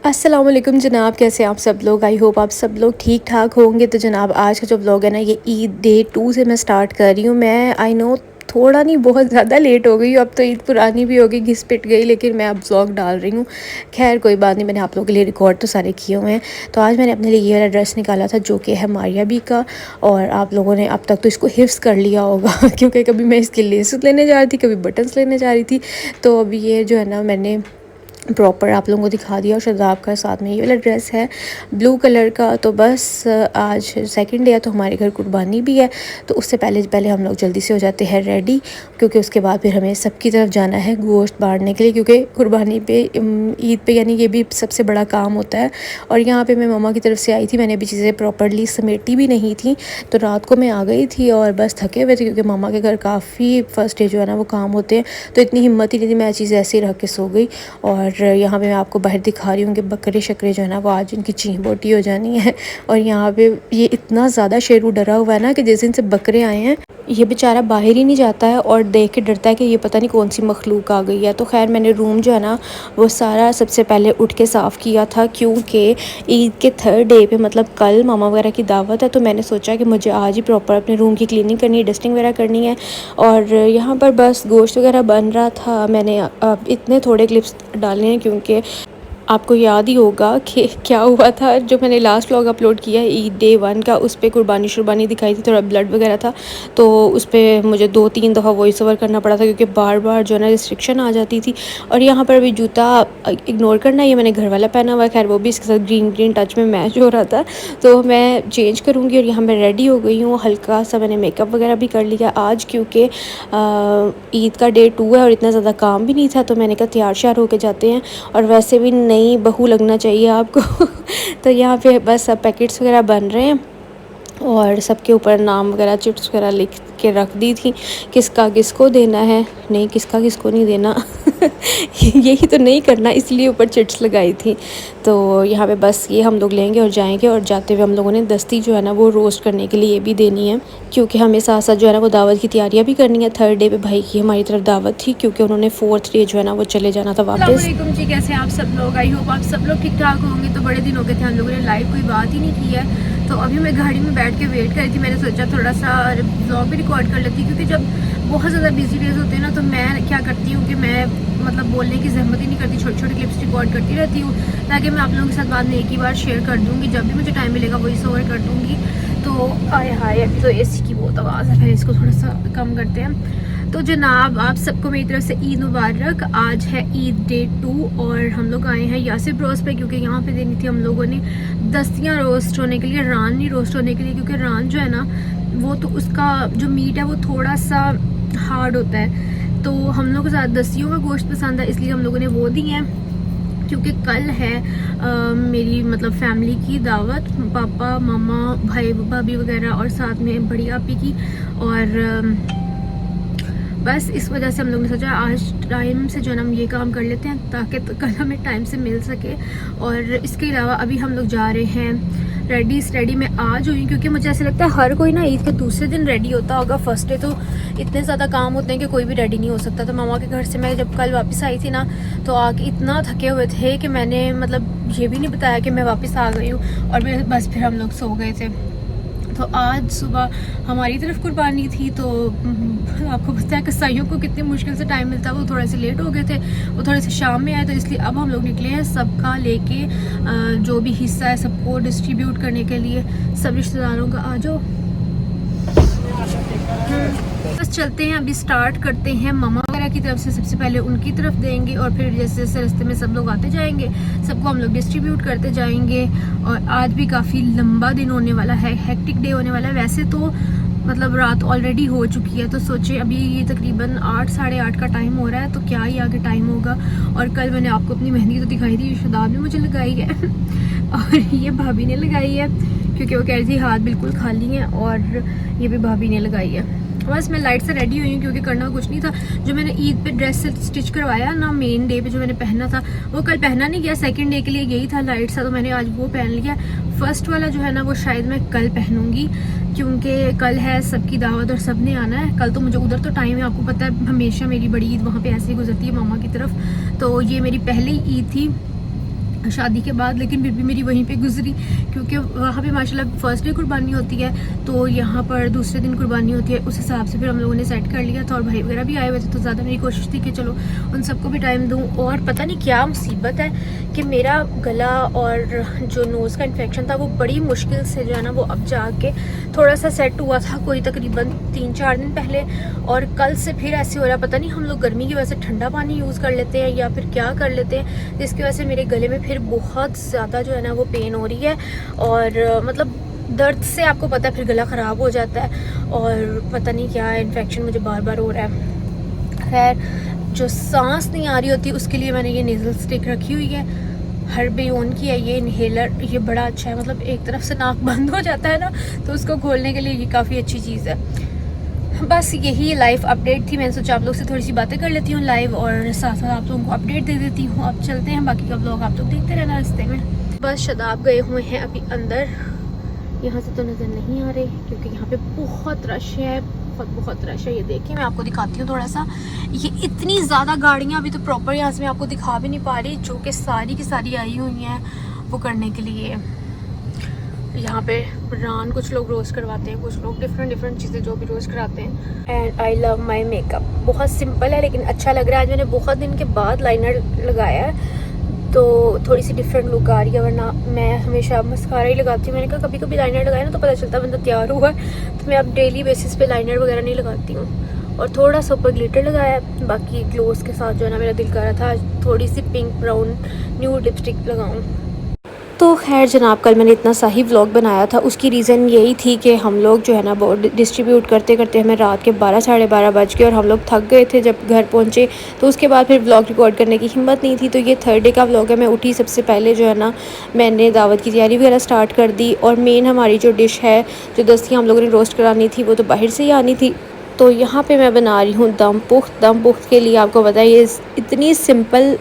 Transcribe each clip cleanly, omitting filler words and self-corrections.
अस्सलाम वालेकुम जनाब, कैसे हैं आप सब लोग। आई होप आप सब लोग ठीक ठाक होंगे। तो जनाब आज का जो व्लॉग है ना, ये ईद डे 2 से मैं स्टार्ट कर रही हूँ। मैं आई नो थोड़ा नहीं बहुत ज़्यादा लेट हो गई, अब तो ईद पुरानी भी होगी, घिस पिट गई, लेकिन मैं अब व्लॉग डाल रही हूँ। खैर कोई बात नहीं, मैंने आप लोगों के लिए रिकॉर्ड तो सारे किए हुए हैं। तो आज मैंने अपने लिए ये वाला ड्रेस निकाला था जो कि है मारिया बी का, और आप लोगों ने अब तक तो इसको हिफ्स कर लिया होगा क्योंकि कभी मैं इसके लेस लेने जा रही थी, कभी बटन्स लेने जा रही थी। तो अभी ये जो है ना, मैंने प्रॉपर आप लोगों को दिखा दिया। और शदाब का साथ में ये वाला ड्रेस है ब्लू कलर का। तो बस आज सेकंड डे है, तो हमारे घर कुर्बानी भी है, तो उससे पहले पहले हम लोग जल्दी से हो जाते हैं रेडी, क्योंकि उसके बाद फिर हमें सबकी तरफ जाना है गोश्त बांटने के लिए, क्योंकि कुर्बानी पे ईद पे यानी ये भी सबसे बड़ा काम होता है। और यहाँ पे मैं मम्मा की तरफ से आई थी, मैंने अभी चीज़ें प्रॉपरली समेटी भी नहीं थी, तो रात को मैं आ गई थी और बस थके हुए थे, क्योंकि मम्मा के घर काफ़ी फर्स्ट डे जो है ना वो काम होते हैं, तो इतनी हिम्मत ही नहीं थी, मैं चीज़ ऐसे ही रख के सो गई। और यहाँ पे मैं आपको बाहर दिखा रही हूँ कि बकरे शक्रे जो है ना वो आज इनकी चीं बोटी हो जानी है। और यहाँ पे ये इतना ज़्यादा शेरू डरा हुआ है ना कि जिस दिन से बकरे आए हैं ये बेचारा बाहर ही नहीं जाता है, और देख के डरता है कि ये पता नहीं कौन सी मखलूक आ गई है। तो खैर मैंने रूम जो है ना वो सारा सबसे पहले उठ के साफ़ किया था, क्योंकि ईद के थर्ड डे पे मतलब कल मामा वगैरह की दावत है, तो मैंने सोचा कि मुझे आज ही प्रॉपर अपने रूम की क्लीनिंग करनी है, डस्टिंग वगैरह करनी है। और यहाँ पर बस गोश्त वगैरह बन रहा था। मैंने अब इतने थोड़े क्लिप्स डाले हैं, क्योंकि आपको याद ही होगा कि क्या हुआ था जो मैंने लास्ट व्लॉग अपलोड किया है ईद डे 1 का, उस पर कुर्बानी शुरबानी दिखाई थी, थोड़ा ब्लड वगैरह था, तो उस पर मुझे 2-3 दफ़ा वॉइस ओवर करना पड़ा था, क्योंकि बार बार जो है ना रिस्ट्रिक्शन आ जाती थी। और यहाँ पर अभी जूता इग्नोर करना, ये मैंने घर वाला पहना हुआ है, खैर वो भी इसके साथ ग्रीन ग्रीन टच में मैच हो रहा था, तो मैं चेंज करूँगी। और यहाँ मैं रेडी हो गई हूँ, हल्का सा मैंने मेकअप वगैरह भी कर लिया आज, क्योंकि ईद का डे 2 है और इतना ज़्यादा काम भी नहीं था, तो मैंने कहा तैयार श्यार होकर जाते हैं, और वैसे भी नई बहू लगना चाहिए आपको तो यहाँ पे बस सब पैकेट्स वगैरह बन रहे हैं, और सबके ऊपर नाम वगैरह चिट्स वगैरह लिख के रख दी थी, किसका किसको देना है, नहीं किसका किसको नहीं देना यही तो नहीं करना, इसलिए ऊपर चिट्स लगाई थी। तो यहाँ पे बस ये हम लोग लेंगे और जाएंगे, और जाते हुए हम लोगों ने दस्ती जो है ना वो रोस्ट करने के लिए भी देनी है, क्योंकि हमें साथ साथ जो है ना वो दावत की तैयारियाँ भी करनी है। थर्ड डे पे भाई की हमारी तरफ दावत थी, क्योंकि उन्होंने फोर्थ डे जो है ना वो चले जाना था वापस। अस्सलामुअलैकुम जी, कैसे हैं आप सब लोग। आई होप आप सब लोग ठीक ठाक होंगे। तो बड़े दिन हो गए थे हम लोगों ने लाइव कोई बात ही नहीं की है, तो अभी मैं गाड़ी में बैठ के वेट कर रही थी। मैंने सोचा थोड़ा सा व्लॉग भी रिकॉर्ड कर लेती, क्योंकि जब बहुत ज़्यादा बिजी डेज होते हैं ना, तो मैं क्या करती हूँ कि मैं मतलब बोलने की जहमत ही नहीं करती, छोटी छोटी क्लिप्स रिकॉर्ड करती रहती हूँ, ताकि मैं आप लोगों के साथ बाद में एक ही बार शेयर कर दूँगी, जब भी मुझे टाइम मिलेगा वॉइस ओवर कर दूँगी। तो आए हाय, अभी तो एसी की बहुत आवाज़ है, फिर इसको थोड़ा सा कम करते हैं। तो जनाब आप सबको मेरी तरफ से ईद मुबारक। आज है ईद डे 2 और हम लोग आए हैं यासिर ब्रोस पे, क्योंकि यहाँ पे देनी थी हम लोगों ने दस्तियाँ रोस्ट होने के लिए, रान नहीं रोस्ट होने के लिए, क्योंकि रान जो है ना वो तो उसका जो मीट है वो थोड़ा सा हार्ड होता है, तो हम लोग को ज़्यादा दस्तियों का गोश्त पसंद है, इसलिए हम लोगों ने वो दी है। क्योंकि कल है मेरी मतलब फैमिली की दावत, पापा मामा भाई भाभी वगैरह और साथ में बड़ी आपी की, और बस इस वजह से हम लोग ने सोचा आज टाइम से जो है ना हम ये काम कर लेते हैं, ताकि तो कल हमें टाइम से मिल सके। और इसके अलावा अभी हम लोग जा रहे हैं रेडी मैं आज हुई, क्योंकि मुझे ऐसा लगता है हर कोई ना ईद के दूसरे दिन रेडी होता होगा। फर्स्ट डे तो इतने ज़्यादा काम होते हैं कि कोई भी रेडी नहीं हो सकता। तो मामा के घर से मैं जब कल वापस आई थी ना, तो आके इतना थके हुए थे कि मैंने मतलब ये भी नहीं बताया कि मैं वापस आ गई हूँ, और बस फिर हम लोग सो गए थे। तो आज सुबह हमारी तरफ कुर्बानी थी, तो आपको पता है कसाईयों को कितनी मुश्किल से टाइम मिलता है, वो थोड़े से लेट हो गए थे, वो थोड़े से शाम में आए, तो इसलिए अब हम लोग निकले हैं सबका लेके जो भी हिस्सा है सबको डिस्ट्रीब्यूट करने के लिए, सब रिश्तेदारों का। आ जाओ बस चलते हैं, अभी स्टार्ट करते हैं। मामा वगैरह की तरफ से सबसे पहले उनकी तरफ देंगे, और फिर जैसे जैसे रास्ते में सब लोग आते जाएंगे सबको हम लोग डिस्ट्रीब्यूट करते जाएंगे। और आज भी काफ़ी लंबा दिन होने वाला है, हेक्टिक डे होने वाला है। वैसे तो मतलब रात ऑलरेडी हो चुकी है, तो सोचे अभी ये तकरीबन 8 साढ़े 8 का टाइम हो रहा है, तो क्या ही आगे टाइम होगा। और कल मैंने आपको अपनी मेहंदी तो दिखाई थी, शदाब ने मुझे लगाई है और ये भाभी ने लगाई है, क्योंकि वो कह रही थी हाथ बिल्कुल खाली हैं, और ये भी भाभी ने लगाई है। बस मैं लाइट से रेडी हुई हूँ, क्योंकि करना कुछ नहीं था। जो मैंने ईद पे ड्रेस से स्टिच करवाया ना मेन डे पे जो मैंने पहना था, वो कल पहना नहीं गया, सेकंड डे के लिए यही था लाइट सा, तो मैंने आज वो पहन लिया। फर्स्ट वाला जो है ना वो शायद मैं कल पहनूंगी, क्योंकि कल है सबकी दावत और सब ने आना है। कल तो मुझे उधर तो टाइम है, आपको पता है हमेशा मेरी बड़ी ईद वहाँ पे ऐसे ही गुजरती है मामा की तरफ। तो ये मेरी पहली ईद थी शादी के बाद, लेकिन फिर भी मेरी वहीं पे गुजरी क्योंकि वहाँ पे माशाल्लाह फर्स्ट डे कुर्बानी होती है, तो यहाँ पर दूसरे दिन कुर्बानी होती है। उस हिसाब से फिर हम लोगों ने सेट कर लिया था और भाई वगैरह भी आए हुए थे, तो ज़्यादा मेरी कोशिश थी कि चलो उन सबको भी टाइम दूँ। और पता नहीं क्या मुसीबत है कि मेरा गला और जो नोज़ का इन्फेक्शन था वो बड़ी मुश्किल से जो है ना वो अब जाके थोड़ा सा सेट हुआ था, कोई तकरीबन 3-4 दिन पहले, और कल से फिर ऐसे हो रहा है। पता नहीं हम लोग गर्मी की वजह से ठंडा पानी यूज़ कर लेते हैं या फिर क्या कर लेते हैं, जिसकी वजह से मेरे गले में फिर बहुत ज़्यादा जो है ना वो पेन हो रही है। और मतलब दर्द से आपको पता है फिर गला ख़राब हो जाता है, और पता नहीं क्या इन्फेक्शन मुझे बार बार हो रहा है। खैर, जो सांस नहीं आ रही होती उसके लिए मैंने ये नेज़ल स्टिक रखी हुई है, हर्बेयोन की है ये इन्हेलर। ये बड़ा अच्छा है, मतलब एक तरफ से नाक बंद हो जाता है ना, तो उसको खोलने के लिए ये काफ़ी अच्छी चीज़ है। बस यही लाइव अपडेट थी, मैंने सोचा आप लोग से थोड़ी सी बातें कर लेती हूँ लाइव, और साथ साथ आप लोगों को अपडेट दे देती हूँ। अब चलते हैं, बाकी का ब्लॉग आप लोग देखते रहना रास्ते में। बस शदाब गए हुए हैं अभी अंदर, यहाँ से तो नज़र नहीं आ रहे क्योंकि यहाँ पे बहुत रश है, बहुत रश है। ये देखिए मैं आपको दिखाती हूँ थोड़ा सा, ये इतनी ज़्यादा गाड़ियाँ अभी तो प्रॉपर यहाँ से मैं आपको दिखा भी नहीं पा रही, जो कि सारी की सारी आई हुई हैं वो करने के लिए। यहाँ पे रान कुछ लोग रोस्ट करवाते हैं, कुछ लोग डिफरेंट चीज़ें जो भी रोस्ट कराते हैं। And I love my makeup, बहुत सिंपल है लेकिन अच्छा लग रहा है। आज मैंने बहुत दिन के बाद लाइनर लगाया है तो थोड़ी सी डिफरेंट लुक आ रही है, वरना मैं हमेशा मस्कारा ही लगाती हूँ। मैंने कहा कभी कभी लाइनर लगाया ना तो पता चलता बंदा तैयार हुआ है, तो मैं अब डेली बेसिस पे लाइनर वगैरह नहीं लगाती हूँ। और थोड़ा सा ऊपर ग्लिटर लगाया है, बाकी ग्लोस के साथ जो है ना मेरा दिल कर रहा था थोड़ी सी पिंक ब्राउन न्यूड लिपस्टिक लगाऊँ। तो खैर जनाब, कल मैंने इतना सा ही व्लॉग बनाया था, उसकी रीज़न यही थी कि हम लोग जो है ना वो डिस्ट्रीब्यूट करते करते हमें रात के 12-12:30 बज गए और हम लोग थक गए थे जब घर पहुँचे। तो उसके बाद फिर व्लॉग रिकॉर्ड करने की हिम्मत नहीं थी। तो ये थर्ड डे का व्लॉग है। मैं उठी सबसे पहले जो है ना मैंने दावत की तैयारी वगैरह स्टार्ट कर दी, और मेन हमारी जो डिश है, जो दस्तियाँ हम लोगों ने रोस्ट करानी थी, वो तो बाहर से ही आनी थी। तो यहाँ पे मैं बना रही हूँ दम पुख्त। दम पुख्त के लिए आपको पता है ये इतनी सिंपल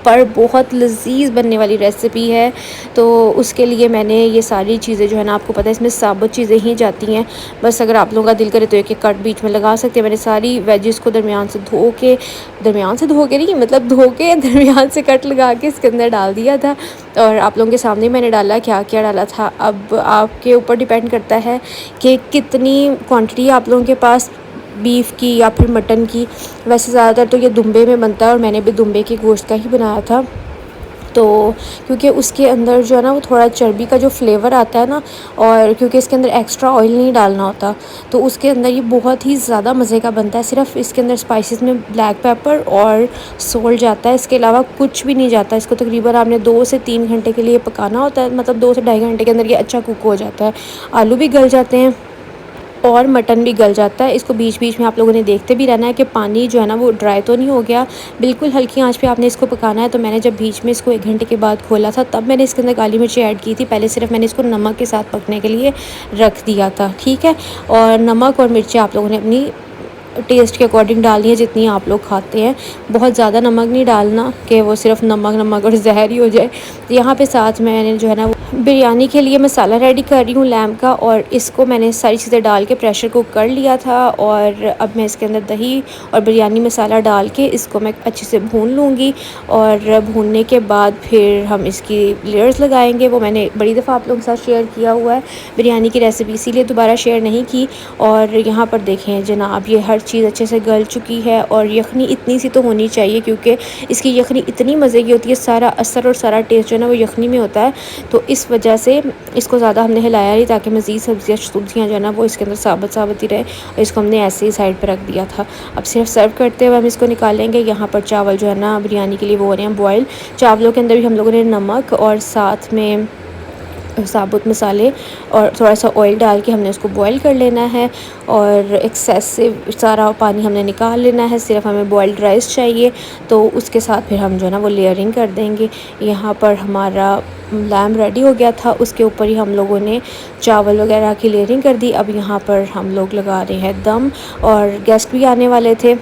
पर बहुत लजीज बनने वाली रेसिपी है। तो उसके लिए मैंने ये सारी चीज़ें जो है ना, आपको पता है इसमें साबुत चीज़ें ही जाती हैं। बस अगर आप लोगों का दिल करे तो एक एक कट बीच में लगा सकते हैं। मैंने सारी वेजिस को दरमियान से धो के नहीं, मतलब धो के दरमियान से कट लगा के इसके अंदर डाल दिया था। और आप लोगों के सामने मैंने डाला, क्या क्या डाला था अब आपके ऊपर डिपेंड करता है कि कितनी क्वान्टिटी आप लोगों के पास बीफ की या फिर मटन की। वैसे ज़्यादातर तो ये दुम्बे में बनता है और मैंने भी दुम्बे के गोश्त का ही बनाया था। तो क्योंकि उसके अंदर जो है ना वो थोड़ा चर्बी का जो फ्लेवर आता है ना, और क्योंकि इसके अंदर एक्स्ट्रा ऑयल नहीं डालना होता, तो उसके अंदर ये बहुत ही ज़्यादा मज़े का बनता है। सिर्फ इसके अंदर स्पाइसेस में ब्लैक पेपर और सोल्ट जाता है, इसके अलावा कुछ भी नहीं जाता। इसको तकरीबन आपने 2 से 3 घंटे के लिए पकाना होता है, मतलब 2 से ढाई घंटे के अंदर ये अच्छा कुक हो जाता है। आलू भी गल जाते हैं और मटन भी गल जाता है। इसको बीच बीच में आप लोगों ने देखते भी रहना है कि पानी जो है ना वो ड्राई तो नहीं हो गया। बिल्कुल हल्की आंच पे आपने इसको पकाना है। तो मैंने जब बीच में इसको 1 घंटे के बाद खोला था तब मैंने इसके अंदर काली मिर्ची ऐड की थी। पहले सिर्फ मैंने इसको नमक के साथ पकने के लिए रख दिया था, ठीक है। और नमक और मिर्ची आप लोगों ने अपनी टेस्ट के अकॉर्डिंग डालनी है, जितनी आप लोग खाते हैं। बहुत ज़्यादा नमक नहीं डालना कि वो सिर्फ नमक और जहर ही हो जाए। यहाँ पे साथ मैंने जो है ना बिरयानी के लिए मसाला रेडी कर रही हूँ लैम्ब का, और इसको मैंने सारी चीज़ें डाल के प्रेशर कुक कर लिया था। और अब मैं इसके अंदर दही और बिरयानी मसाला डाल के इसको मैं अच्छे से भून लूँगी, और भूनने के बाद फिर हम इसकी लेयर्स लगाएंगे। वो मैंने बड़ी दफ़ा आप लोगों के साथ शेयर किया हुआ है बिरयानी की रेसिपी, इसीलिए दोबारा शेयर नहीं की। और यहाँ पर देखें जनाब, ये हर चीज़ अच्छे से गल चुकी है, और यखनी इतनी सी तो होनी चाहिए क्योंकि इसकी यखनी इतनी मज़े की होती है। सारा असर और सारा टेस्ट जो है ना वो यखनी में होता है। तो इस वजह से इसको ज़्यादा हमने हिलाया नहीं, ताकि मज़ीद सब्जियाँ जो है ना वो इसके अंदर साबुत ही रहे। और इसको हमने ऐसे ही साइड पर रख दिया था। अब सिर्फ सर्व करते हुए हम इसको निकालेंगे। यहाँ पर चावल जो है ना बिरयानी के लिए वो हो रहे हैं बॉयल। चावलों के अंदर भी हम लोगों ने नमक और साथ में साबुत मसाले और थोड़ा सा ऑयल डाल के हमने उसको बॉईल कर लेना है, और एक्सेसिव सारा पानी हमने निकाल लेना है। सिर्फ हमें बॉइल्ड राइस चाहिए, तो उसके साथ फिर हम जो है ना वो लेयरिंग कर देंगे। यहाँ पर हमारा लैम्ब रेडी हो गया था, उसके ऊपर ही हम लोगों ने चावल वगैरह की लेयरिंग कर दी। अब यहाँ पर हम लोग लगा रहे हैं दम, और गेस्ट भी आने वाले थे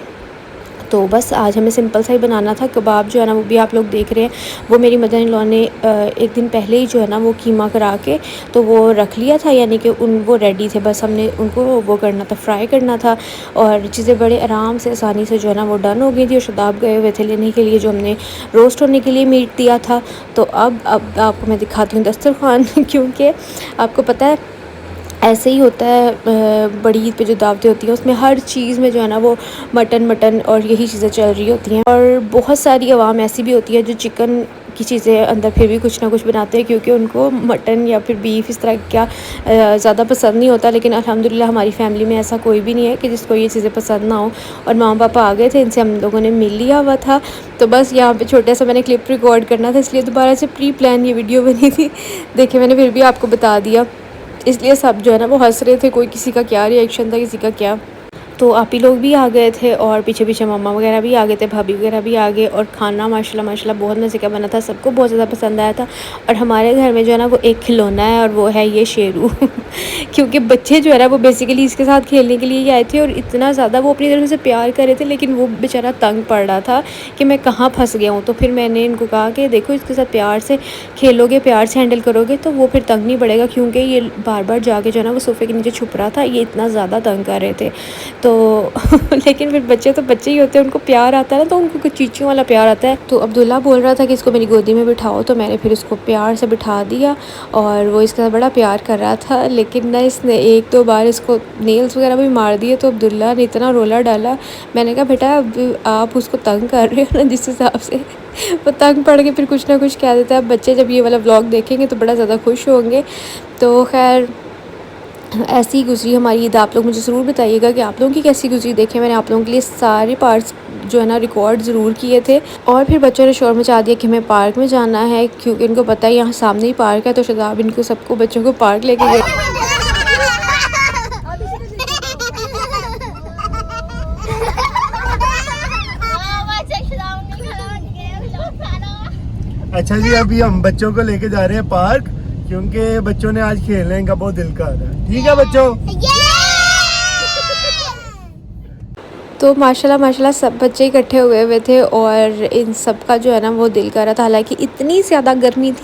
तो बस आज हमें सिंपल सा ही बनाना था। कबाब जो है ना वो भी आप लोग देख रहे हैं, वो मेरी मदर इन लॉ ने एक दिन पहले ही जो है ना वो कीमा करा के तो वो रख लिया था, यानी कि वो रेडी थे, बस हमने उनको वो करना था, फ्राई करना था। और चीज़ें बड़े आराम से आसानी से जो है ना वो डन हो गई थी। और शदाब गए हुए थे लेने के लिए जो हमने रोस्ट होने के लिए मीट दिया था। तो अब आपको मैं दिखाती हूँ दस्तरखान क्योंकि आपको पता है ऐसे ही होता है, बड़ी ईद पे जो दावतें होती हैं उसमें हर चीज़ में जो है ना वो मटन और यही चीज़ें चल रही होती हैं। और बहुत सारी आवाम ऐसी भी होती है जो चिकन की चीज़ें अंदर फिर भी कुछ ना कुछ बनाते हैं, क्योंकि उनको मटन या फिर बीफ इस तरह क्या ज़्यादा पसंद नहीं होता। लेकिन अल्हम्दुलिल्लाह हमारी फ़ैमिली में ऐसा कोई भी नहीं है कि जिसको ये चीज़ें पसंद ना हो। और मामा पापा आ गए थे, इनसे हम लोगों ने मिल लिया हुआ था। तो बस यहाँ पे छोटा सा मैंने क्लिप रिकॉर्ड करना था, इसलिए दोबारा से प्री प्लान ये वीडियो बनी थी। देखिए मैंने फिर भी आपको बता दिया, इसलिए सब जो है ना वो हंस रहे थे, कोई किसी का क्या रिएक्शन था, किसी का क्या। तो आप ही लोग भी आ गए थे और पीछे पीछे मम्मा वगैरह भी आ गए थे, भाभी वगैरह भी आ गए। और खाना माशाल्लाह बहुत मज़े का बना था, सबको बहुत ज़्यादा पसंद आया था। और हमारे घर में जो है ना वो एक खिलौना है और वो है ये शेरू क्योंकि बच्चे जो है ना वो बेसिकली इसके साथ खेलने के लिए ही आए थे और इतना ज़्यादा वो अपनी तरफ से प्यार कर रहे थे, लेकिन वो बेचारा तंग पड़ रहा था कि मैं कहाँ फंस गया हूँ। तो फिर मैंने इनको कहा कि देखो इसके साथ प्यार से खेलोगे, प्यार से हैंडल करोगे तो वो फिर तंग नहीं पड़ेगा, क्योंकि ये बार बार जाके जो है ना वो सोफ़े के नीचे छुप रहा था, ये इतना ज़्यादा तंग कर रहे थे। तो लेकिन फिर बच्चे तो बच्चे ही होते हैं, उनको प्यार आता है ना, तो उनको कुछ चीज़ों वाला प्यार आता है। तो अब्दुल्ला बोल रहा था कि इसको मेरी गोदी में बिठाओ, तो मैंने फिर उसको प्यार से बिठा दिया और वो इसके साथ बड़ा प्यार कर रहा था। लेकिन ना इसने एक दो बार इसको नेल्स वगैरह भी मार दिए, तो अब्दुल्ला ने इतना रोला डाला। मैंने कहा बेटा अब आप उसको तंग कर रहे हो ना, जिस हिसाब से वो तंग पड़ के फिर कुछ ना कुछ कह देता है। बच्चे जब ये वाला व्लॉग देखेंगे तो बड़ा ज़्यादा खुश होंगे। तो खैर ऐसी ही गुजरी हमारी ईद। आप लोग मुझे ज़रूर बताइएगा कि आप लोगों की कैसी गुजरी। देखें मैंने आप लोगों के लिए सारे पार्ट्स जो है ना रिकॉर्ड ज़रूर किए थे। और फिर बच्चों ने शोर मचा दिया कि हमें पार्क में जाना है, क्योंकि इनको पता है यहाँ सामने ही पार्क है। तो शदाब इनको सबको बच्चों को पार्क लेके गए। अच्छा जी, अभी हम बच्चों को लेके जा रहे हैं पार्क, क्योंकि बच्चों ने आज खेलने का बहुत दिल कर रहा है। ठीक है बच्चों? तो माशाल्लाह सब बच्चे इकट्ठे हुए थे और इन सब का जो है ना वो दिल कर रहा था। हालांकि इतनी ज़्यादा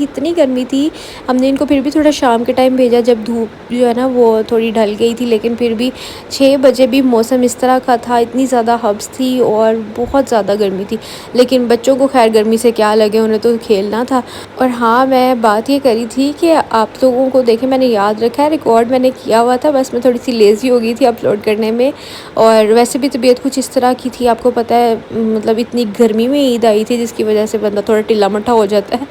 इतनी गर्मी थी, हमने इनको फिर भी थोड़ा शाम के टाइम भेजा जब धूप जो है ना वो थोड़ी ढल गई थी। लेकिन फिर भी 6 बजे भी मौसम इस तरह का था, इतनी ज़्यादा हब्स थी और बहुत ज़्यादा गर्मी थी। लेकिन बच्चों को खैर गर्मी से क्या लगे, उन्हें तो खेलना था। और हाँ, मैं बात ये करी थी कि आप लोगों को देखें मैंने याद रखा है, रिकॉर्ड मैंने किया हुआ था, बस मैं थोड़ी सी लेज़ी हो गई थी अपलोड करने में। और वैसे भी तबीयत कुछ इस तरह की थी, आपको पता है, मतलब इतनी गर्मी में ईद आई थी जिसकी वजह से बंदा थोड़ा ढीला मट्ठा हो जाता है।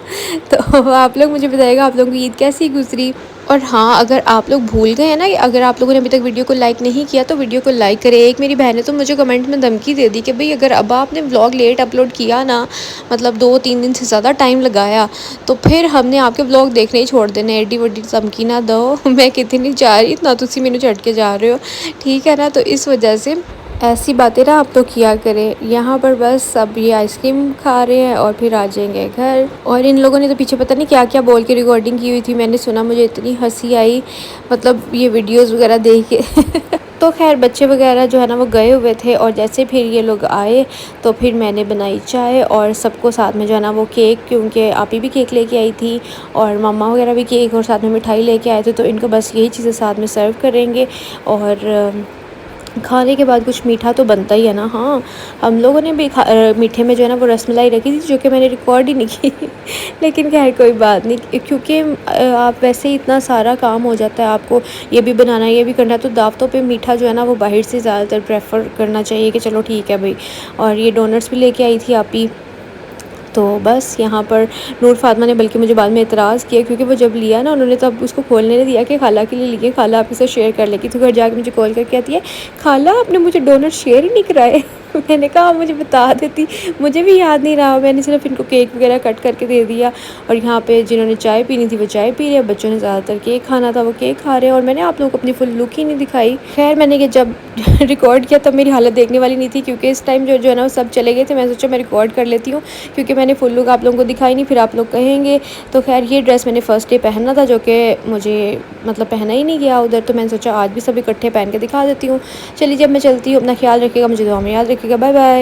तो आप लोग मुझे बताइएगा आप लोगों की ईद कैसी गुजरी। और हाँ, अगर आप लोग भूल गए हैं ना, अगर आप लोगों ने अभी तक वीडियो को लाइक नहीं किया तो वीडियो को लाइक करें। एक मेरी बहन ने तो मुझे कमेंट में धमकी दे दी कि भाई अगर अब आपने व्लॉग लेट अपलोड किया ना, मतलब 2-3 दिन से ज़्यादा टाइम लगाया, तो फिर हमने आपके व्लॉग देखने ही छोड़ देने। एडी वड्डी धमकी ना दो, मैं कितनी नहीं जा रही, इतना तुसी मैंने झटके जा रहे हो, ठीक है ना। तो इस वजह से ऐसी बातें ना आप लोग किया करें। यहाँ पर बस सब ये आइसक्रीम खा रहे हैं और फिर आ जाएंगे घर। और इन लोगों ने तो पीछे पता नहीं क्या क्या बोल के रिकॉर्डिंग की हुई थी, मैंने सुना, मुझे इतनी हंसी आई, मतलब ये वीडियोस वगैरह देख के तो खैर बच्चे वगैरह जो है ना वो गए हुए थे और जैसे फिर ये लोग आए तो फिर मैंने बनाई चाय और सबको साथ में जो है ना वो केक, क्योंकि आपी भी केक लेके आई थी और मामा वगैरह भी केक और साथ में मिठाई लेके आए थे। तो इनको बस यही चीज़ें साथ में सर्व करेंगे। और खाने के बाद कुछ मीठा तो बनता ही है ना। हाँ, हम लोगों ने भी मीठे में जो है ना वो रसमलाई रखी थी, जो कि मैंने रिकॉर्ड ही नहीं की लेकिन खैर कोई बात नहीं, क्योंकि आप वैसे ही इतना सारा काम हो जाता है, आपको ये भी बनाना ये भी करना है। तो दावतों पे मीठा जो है ना वो बाहर से ज़्यादातर प्रेफर करना चाहिए कि चलो ठीक है भाई। और ये डोनट्स भी लेके आई थी आपी। तो बस यहाँ पर नूर फातिमा ने बल्कि मुझे बाद में इतराज़ किया, क्योंकि वो जब लिया ना उन्होंने तब उसको खोलने नहीं दिया कि खाला के लिए लिए, खाला आपके साथ शेयर कर लेगी। तो घर जाके मुझे कॉल करके कहती है खाला आपने मुझे डोनट शेयर ही नहीं कराए मैंने कहा मुझे बता देती, मुझे भी याद नहीं रहा, मैंने सिर्फ इनको केक वगैरह कट करके दे दिया। और यहाँ पे जिन्होंने चाय पीनी थी वो चाय पी रहे हैं, बच्चों ने ज़्यादातर केक खाना था वो केक खा रहे हैं। और मैंने आप लोगों को अपनी फुल लुक ही नहीं दिखाई। खैर मैंने ये जब रिकॉर्ड किया तब मेरी हालत देखने वाली नहीं थी, क्योंकि इस टाइम जो है ना वो सब चले गए थे। मैं सोचा मैं रिकॉर्ड कर लेती हूँ, क्योंकि मैंने फुल लुक आप लोगों को दिखाई नहीं, फिर आप लोग कहेंगे। तो खैर ये ड्रेस मैंने फ़र्स्ट डे पहनना था, जो कि मुझे मतलब पहना ही नहीं गया उधर। तो मैंने सोचा आज भी सब इकट्ठे पहन के दिखा देती हूँ। चलिए जब मैं चलती हूँ, अपना ख्याल रखिएगा, मुझे दुआ में याद रखिएगा, बाय बाय।